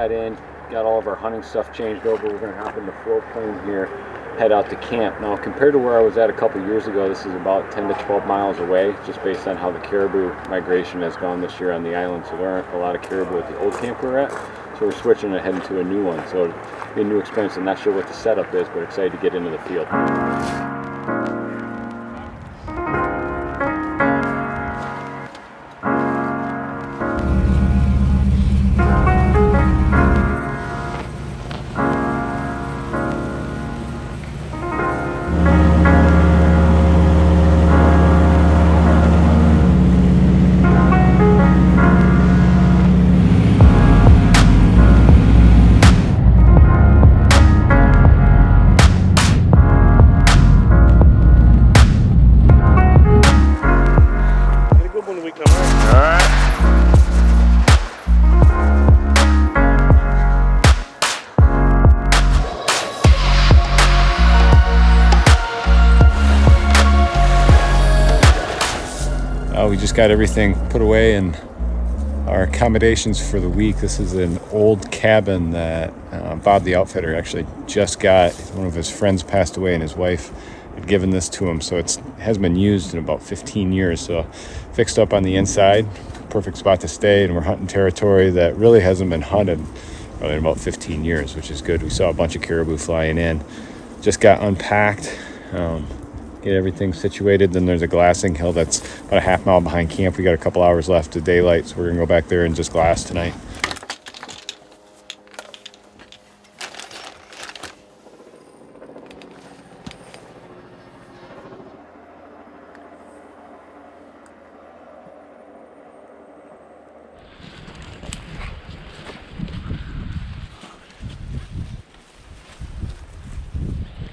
got in, got all of our hunting stuff changed over. We're going to hop in the float plane here, head out to camp. Now, compared to where I was at a couple years ago, this is about 10 to 12 miles away, just based on how the caribou migration has gone this year on the island. So there aren't a lot of caribou at the old camp we're at. So we're switching and heading to a new one. So it'll be a new experience. I'm not sure what the setup is, but excited to get into the field. We just got everything put away and our accommodations for the week. This is an old cabin that Bob the outfitter actually just got. One of his friends passed away and his wife had given this to him, so it hasn't been used in about 15 years. So fixed up on the inside, perfect spot to stay, and we're hunting territory that really hasn't been hunted probably in about 15 years, which is good. We saw a bunch of caribou flying in. Just got unpacked. Get everything situated. Then there's a glassing hill that's about a half mile behind camp. We got a couple hours left of daylight, so we're gonna go back there and just glass tonight.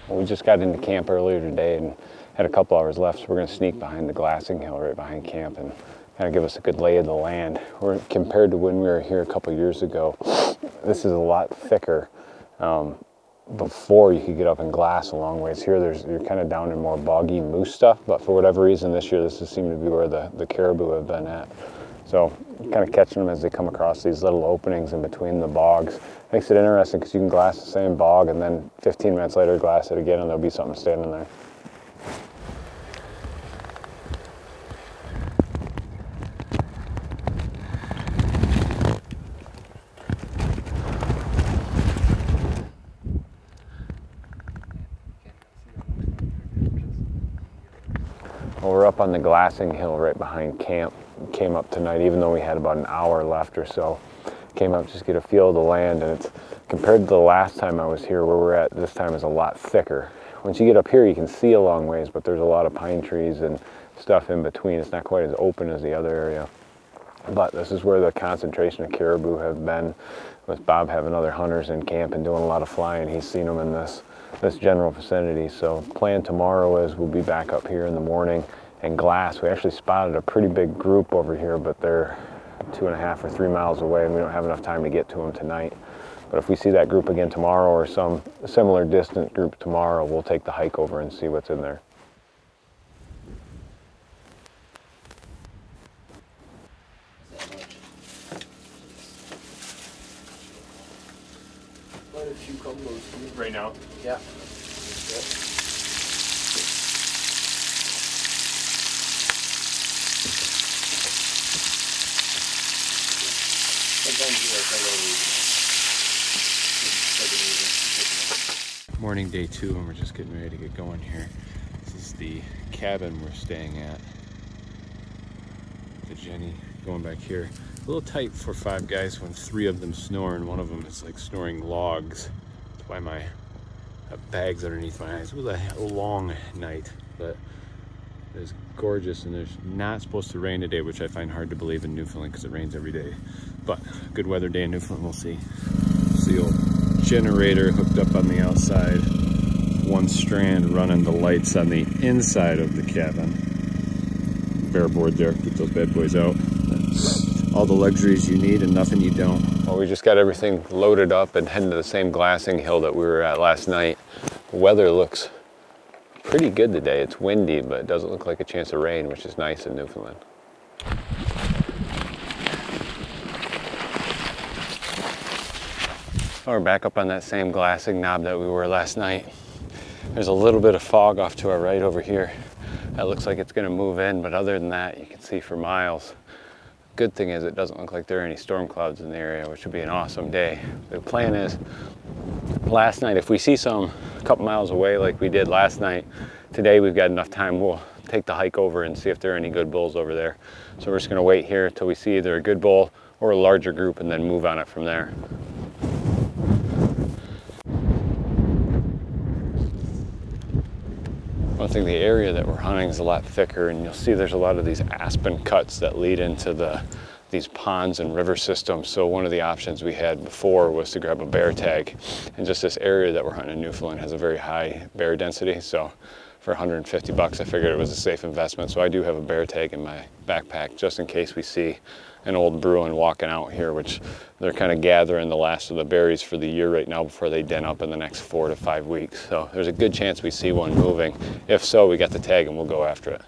We just got into camp earlier today and had a couple hours left, so we're going to sneak behind the glassing hill right behind camp and kind of give us a good lay of the land. Compared to when we were here a couple years ago, this is a lot thicker. Before you could get up and glass a long ways. Here you're kind of down in more boggy moose stuff, but for whatever reason this year this has seemed to be where the caribou have been at. So kind of catching them as they come across these little openings in between the bogs. Makes it interesting because you can glass the same bog and then 15 minutes later glass it again and there'll be something standing there. Well, we're up on the glassing hill right behind camp. Came up tonight, even though we had about an hour left or so. Came up just to get a feel of the land, and it's compared to the last time I was here, where we're at this time is a lot thicker. Once you get up here, you can see a long ways, but there's a lot of pine trees and stuff in between. It's not quite as open as the other area. But this is where the concentration of caribou have been, with Bob having other hunters in camp and doing a lot of flying. He's seen them in this general vicinity. So plan tomorrow is we'll be back up here in the morning and glass. We actually spotted a pretty big group over here, but they're 2.5 or 3 miles away and we don't have enough time to get to them tonight. But if we see that group again tomorrow or some similar distant group tomorrow, we'll take the hike over and see what's in there. Quite a few combos right now. Yeah. Morning day 2 and we're just getting ready to get going here. This is the cabin we're staying at. The Jenny going back here. A little tight for 5 guys when 3 of them snore and one of them is like snoring logs. That's why my bags underneath my eyes. It was a long night, but it was gorgeous and there's not supposed to rain today, which I find hard to believe in Newfoundland because it rains every day. But good weather day in Newfoundland, we'll see. See the old generator hooked up on the outside, 1 strand running the lights on the inside of the cabin. Bare board there, keep those bad boys out. All the luxuries you need and nothing you don't. Well, we just got everything loaded up and heading to the same glassing hill that we were at last night. The weather looks pretty good today. It's windy, but it doesn't look like a chance of rain, which is nice in Newfoundland. So we're back up on that same glassing knob that we were last night. There's a little bit of fog off to our right over here. That looks like it's gonna move in, but other than that, you can see for miles. Good thing is it doesn't look like there are any storm clouds in the area, which would be an awesome day. The plan is, last night, if we see some a couple miles away like we did last night, today we've got enough time, we'll take the hike over and see if there are any good bulls over there. So we're just gonna wait here until we see either a good bull or a larger group and then move on it from there. I think the area that we're hunting is a lot thicker, and you'll see there's a lot of these aspen cuts that lead into these ponds and river systems. So one of the options we had before was to grab a bear tag. And just this area that we're hunting in Newfoundland has a very high bear density. So for 150 bucks, I figured it was a safe investment. So I do have a bear tag in my backpack just in case we see an old Bruin walking out here, which they're kind of gathering the last of the berries for the year right now before they den up in the next 4 to 5 weeks. So there's a good chance we see one moving. If so, we got the tag and we'll go after it.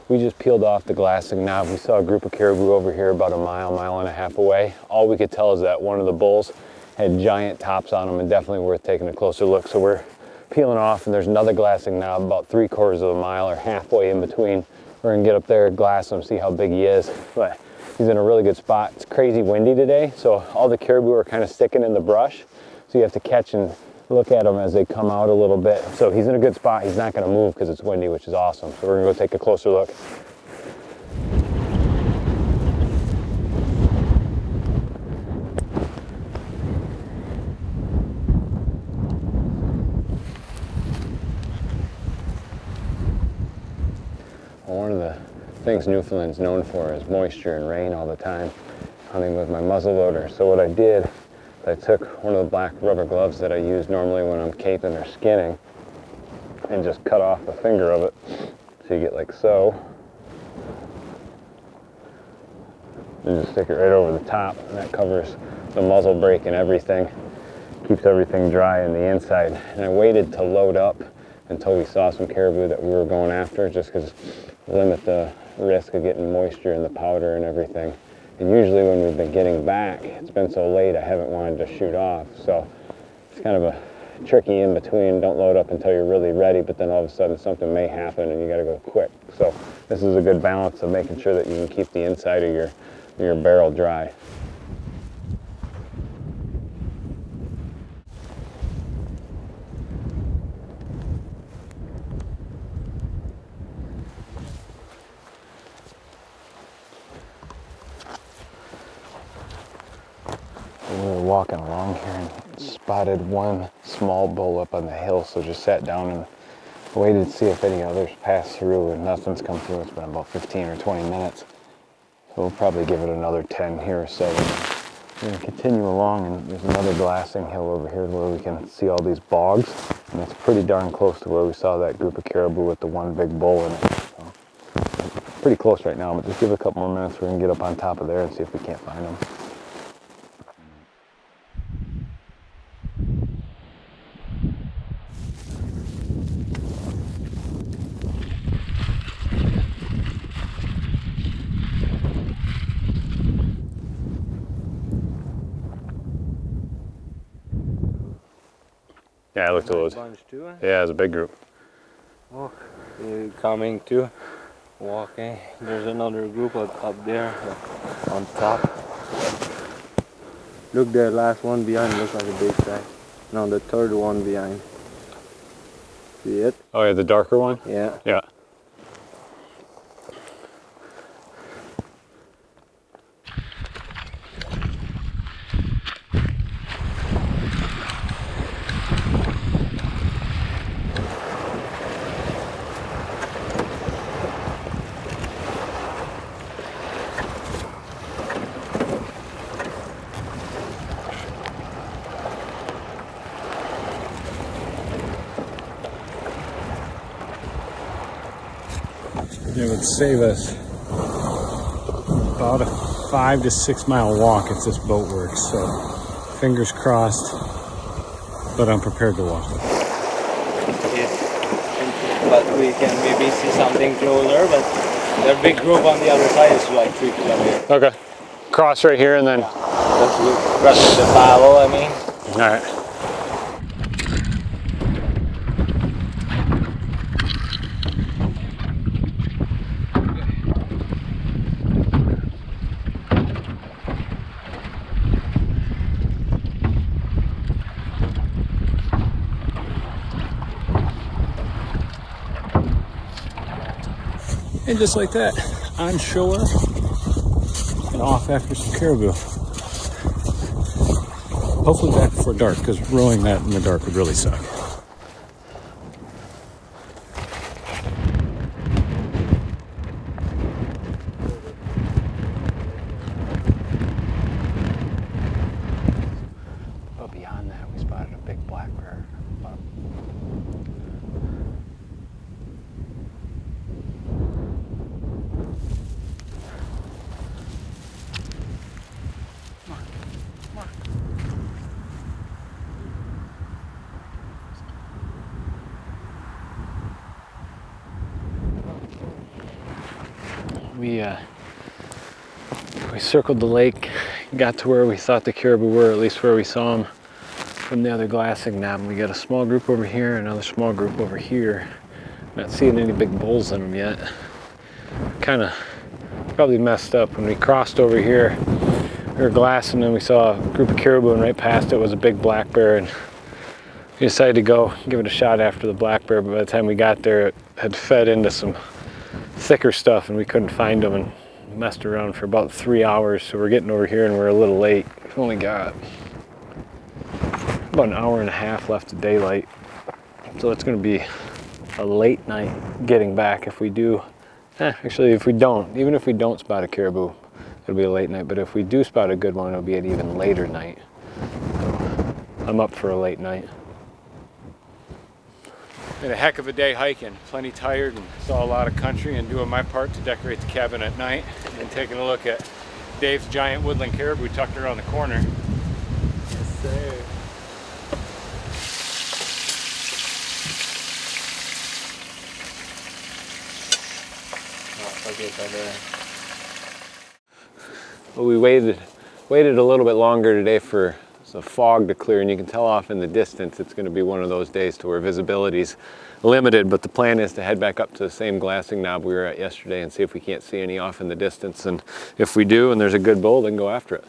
We just peeled off the glassing knob. We saw a group of caribou over here about a mile and a half away. All we could tell is that one of the bulls had giant tops on them and definitely worth taking a closer look. So we're peeling off, and there's another glassing knob about 3/4 of a mile or halfway in between. We're gonna get up there, glass him, see how big he is. But he's in a really good spot. It's crazy windy today, so all the caribou are kind of sticking in the brush. So you have to catch and look at them as they come out a little bit. So he's in a good spot. He's not gonna move because it's windy, which is awesome. So we're gonna go take a closer look. One of the things Newfoundland's known for is moisture and rain all the time, hunting with my muzzleloader. So what I did, I took one of the black rubber gloves that I use normally when I'm caping or skinning and just cut off the finger of it. So you get like so. And just stick it right over the top, and that covers the muzzle brake and everything. Keeps everything dry on the inside. And I waited to load up until we saw some caribou that we were going after, just because limit the risk of getting moisture in the powder and everything. And usually when we've been getting back, it's been so late I haven't wanted to shoot off. So it's kind of a tricky in between. Don't load up until you're really ready, but then all of a sudden something may happen and you got to go quick. So this is a good balance of making sure that you can keep the inside of your barrel dry. We were walking along here and spotted one small bull up on the hill, so just sat down and waited to see if any others passed through, and nothing's come through. It's been about 15 or 20 minutes. So we'll probably give it another 10 here or so. We're going to continue along, and there's another glassing hill over here where we can see all these bogs, and it's pretty darn close to where we saw that group of caribou with the one big bull in it. So, pretty close right now, but just give it a couple more minutes. We're going to get up on top of there and see if we can't find them. Yeah, I looked at those. Yeah, it's a big group. Oh, they're coming too. Walking. There's another group up there on top. Look, the last one behind looks like a big size. No, the third one behind. See it? Oh yeah, the darker one? Yeah. Yeah. It would save us about a 5 to 6 mile walk if this boat works. So fingers crossed, but I'm prepared to walk it. Yes, but we can maybe see something closer, but their big group on the other side is like 3 kilometers. Okay. Cross right here and then... Trust the follow, I mean. All right. And just like that, on shore and off after some caribou. Hopefully back before dark, because rowing that in the dark would really suck. But beyond that, we spotted a big black bear. We circled the lake, got to where we thought the caribou were, at least where we saw them from the other glassing knob. We got a small group over here, another small group over here. Not seeing any big bulls in them yet. Kind of probably messed up. When we crossed over here, we were glassing and we saw a group of caribou, and right past it was a big black bear, and we decided to go give it a shot after the black bear, but by the time we got there, it had fed into some thicker stuff and we couldn't find them, and messed around for about 3 hours. So we're getting over here and we're a little late. We've only got about an hour and a half left of daylight, so it's going to be a late night getting back. If we do, actually if we don't, even if we don't spot a caribou, it'll be a late night, but if we do spot a good one, it'll be an even later night. So I'm up for a late night. Been a heck of a day hiking, plenty tired, and saw a lot of country, and doing my part to decorate the cabin at night, and taking a look at Dave's giant woodland caribou tucked around the corner. Yes, sir. Oh, okay, so there. Well, we waited a little bit longer today for the fog to clear, and you can tell off in the distance it's going to be one of those days to where visibility's limited, but the plan is to head back up to the same glassing knob we were at yesterday and see if we can't see any off in the distance, and if we do and there's a good bull, then go after it.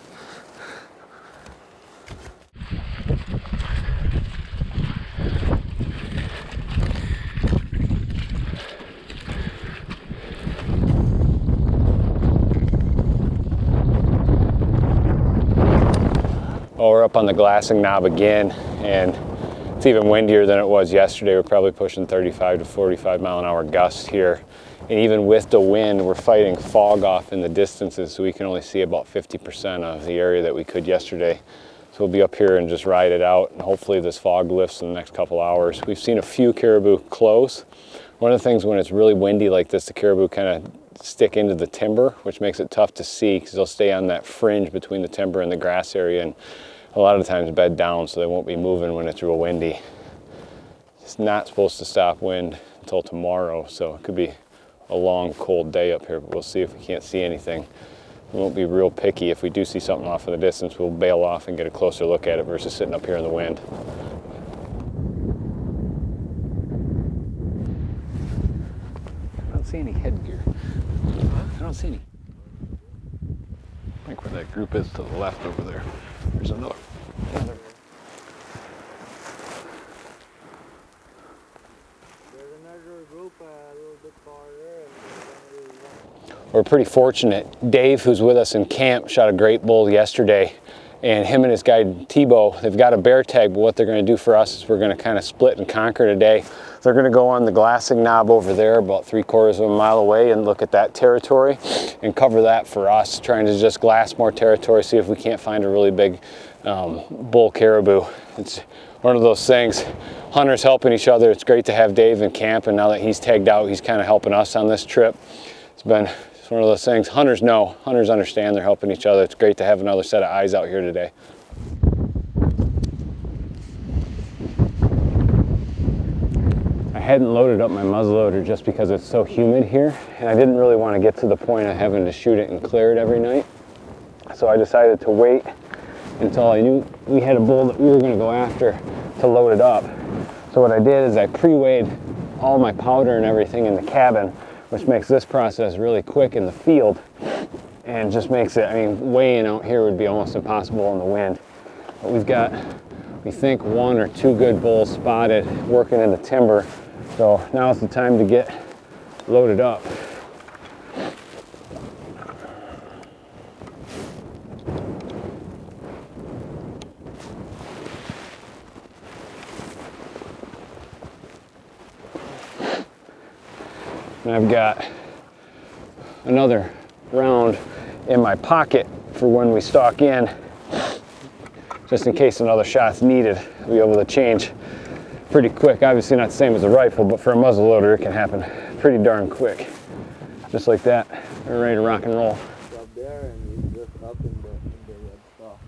Well, we're up on the glassing knob again, and it's even windier than it was yesterday. We're probably pushing 35 to 45 mile an hour gusts here. And even with the wind, we're fighting fog off in the distances, so we can only see about 50% of the area that we could yesterday. So we'll be up here and just ride it out, and hopefully this fog lifts in the next couple hours. We've seen a few caribou close. One of the things when it's really windy like this, the caribou kind of stick into the timber, which makes it tough to see because they'll stay on that fringe between the timber and the grass area, and a lot of times bed down, so they won't be moving when it's real windy. It's not supposed to stop wind until tomorrow, so it could be a long, cold day up here, but we'll see if we can't see anything. We won't be real picky. If we do see something off in the distance, we'll bail off and get a closer look at it versus sitting up here in the wind. I don't see any headgear. I don't see any. I think where that group is to the left over there. There's another. There's another group a little bit farther. We're pretty fortunate. Dave, who's with us in camp, shot a great bull yesterday, and him and his guide Tebow, they've got a bear tag, but what they're going to do for us is we're going to kind of split and conquer today. They're going to go on the glassing knob over there about 3/4 of a mile away and look at that territory and cover that for us, trying to just glass more territory, see if we can't find a really big bull caribou. It's one of those things, hunters helping each other. It's great to have Dave in camp, and now that he's tagged out, he's kind of helping us on this trip. It's one of those things. Hunters know, hunters understand, they're helping each other. It's great to have another set of eyes out here today. I hadn't loaded up my muzzleloader just because it's so humid here, and I didn't really want to get to the point of having to shoot it and clear it every night. So I decided to wait until I knew we had a bull that we were going to go after to load it up. So what I did is I pre-weighed all my powder and everything in the cabin, which makes this process really quick in the field and just makes it, I mean, weighing out here would be almost impossible in the wind. But we've got, we think, 1 or 2 good bulls spotted working in the timber. So now's the time to get loaded up. And I've got another round in my pocket for when we stalk in, just in case another shot's needed. We'll be able to change pretty quick. Obviously not the same as a rifle, but for a muzzleloader it can happen pretty darn quick. Just like that, we're ready to rock and roll. Up there and just up in the red spot.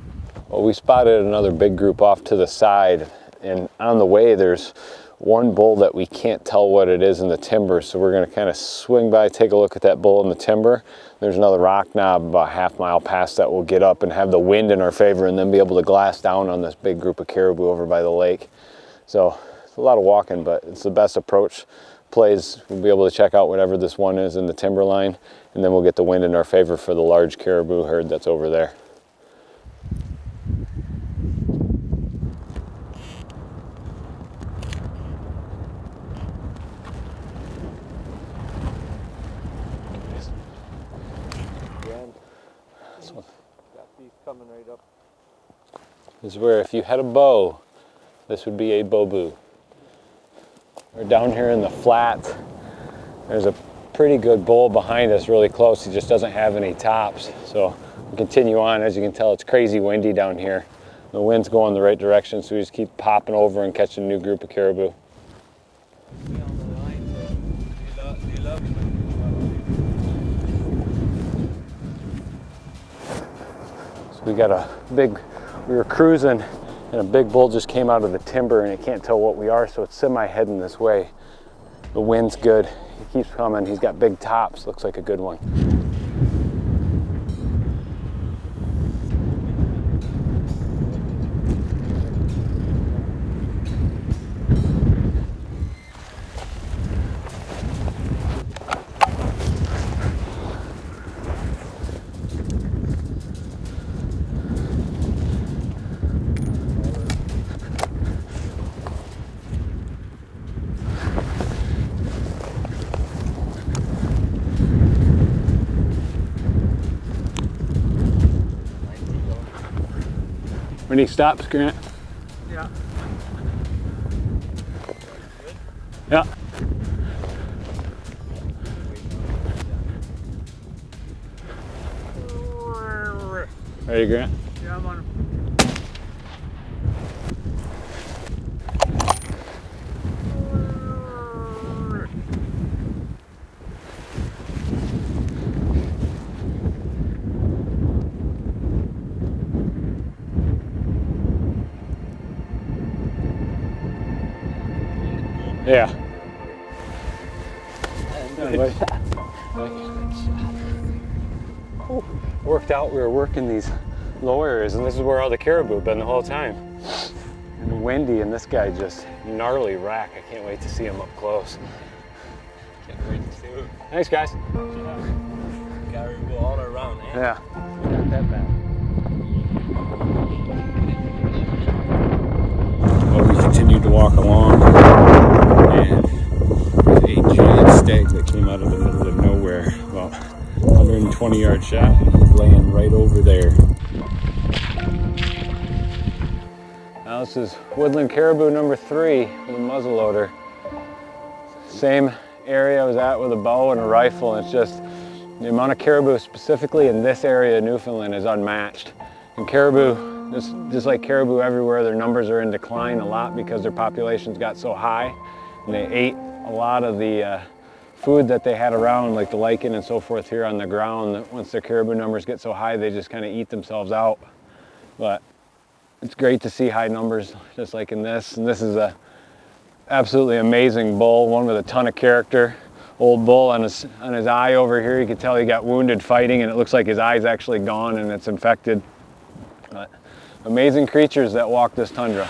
Well, we spotted another big group off to the side, and on the way there's one bull that we can't tell what it is in the timber, so we're going to kind of swing by, take a look at that bull in the timber. There's another rock knob about a half-mile past that we'll get up and have the wind in our favor and then be able to glass down on this big group of caribou over by the lake. So it's a lot of walking, but it's the best approach. Plays, we'll be able to check out whatever this one is in the timber line, and then we'll get the wind in our favor for the large caribou herd that's over there. Coming right up. This is where if you had a bow, this would be a bow. We're down here in the flat. There's a pretty good bull behind us really close. He just doesn't have any tops. So we'll continue on. As you can tell, it's crazy windy down here. The wind's going the right direction, so we just keep popping over and catching a new group of caribou. We got a big, we were cruising and a big bull just came out of the timber and it can't tell what we are, so it's semi-heading this way. The wind's good, he keeps coming, he's got big tops, looks like a good one. When he stops, Grant? Yeah. Yeah. Ready, Grant? Yeah, I'm on him. Yeah. Worked out, we were working these low areas, and this is where all the caribou have been the whole time. And windy, and this guy just gnarly rack. I can't wait to see him up close. Can't wait to see him. Thanks, guys. Yeah. Caribou all around, eh? Yeah. Not that bad. Well, we continued to walk along, and a giant stag that came out of the middle of nowhere, about 120-yard shot, and he's laying right over there. Now this is woodland caribou number 3 with a muzzleloader. Same area I was at with a bow and a rifle, and it's just the amount of caribou specifically in this area of Newfoundland is unmatched. And caribou, just like caribou everywhere, their numbers are in decline a lot because their populations got so high, and they ate a lot of the food that they had around, like the lichen and so forth here on the ground. Once their caribou numbers get so high, they just kind of eat themselves out. But it's great to see high numbers just like in this. And this is a absolutely amazing bull, one with a ton of character. Old bull on his eye over here, you can tell he got wounded fighting, and it looks like his eye's actually gone and it's infected. But Amazing creatures that walk this tundra.